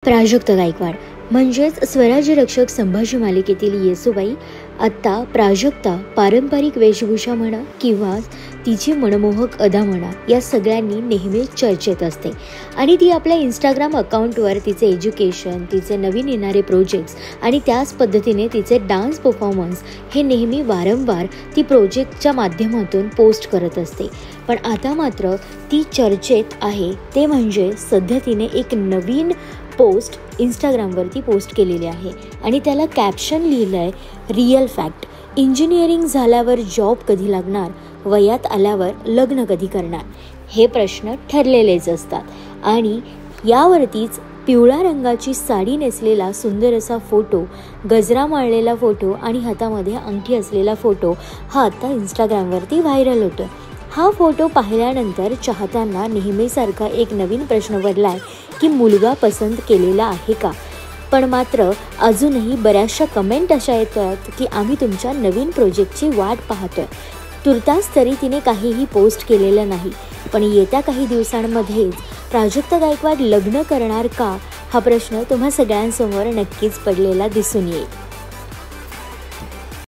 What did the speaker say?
प्राजक्त गायकवाड म्हणजेच स्वराज्य रक्षक संभाजी मालिकेतील येसूबाई आत्ता प्राजक्ता पारंपरिक वेशभूषा म्हणा किंवा तिची मनमोहक अदा म्हणा या सगळ्यांनी नेहमीच चर्चेत असते आणि ती आपल्या इंस्टाग्राम अकाउंटवर तिचे एज्युकेशन, तिचे नवीन येणारे प्रोजेक्ट्स आणि त्याच पद्धतीने तिचे डान्स परफॉर्मन्स हे नेहमी वारंवार ती प्रोजेक्टच्या माध्यमातून पोस्ट करत असते। पण आता मात्र ती चर्चेत आहे ते म्हणजे सध्या तिने एक नवीन पोस्ट इंस्टाग्रामवरती पोस्ट केलेली आहे आणि त्याला कॅप्शन लिहिलं आहे, रिअल फॅक्ट, इंजिनिअरिंग झाल्यावर जॉब कधी लागणार, वयात आल्यावर लग्न कधी करणार, हे प्रश्न ठरलेलेच असतात। आणि यावरतीच पिवळ्या रंगाची साडी नेसलेला सुंदर असा फोटो, गजरा माळलेला फोटो आणि हातामध्ये अंगठी असलेला फोटो हा आता इंस्टाग्रामवरती व्हायरल होतो। हा फोटो पाहिल्यानंतर चाहत्यांना नेहमीसारखा एक नवीन प्रश्न पडलाय की मुलगा पसंत केलेला आहे का। पण मात्र अजूनही बऱ्याचशा कमेंट अशा येतात की आम्ही तुमच्या नवीन प्रोजेक्टची वाट पाहतोय। तुर्तास तरी तिने काहीही पोस्ट केलेलं नाही, पण येत्या काही दिवसांमध्येच प्राजक्त गायकवाड लग्न करणार का हा प्रश्न तुम्हा सगळ्यांसमोर नक्कीच पडलेला दिसून येईल।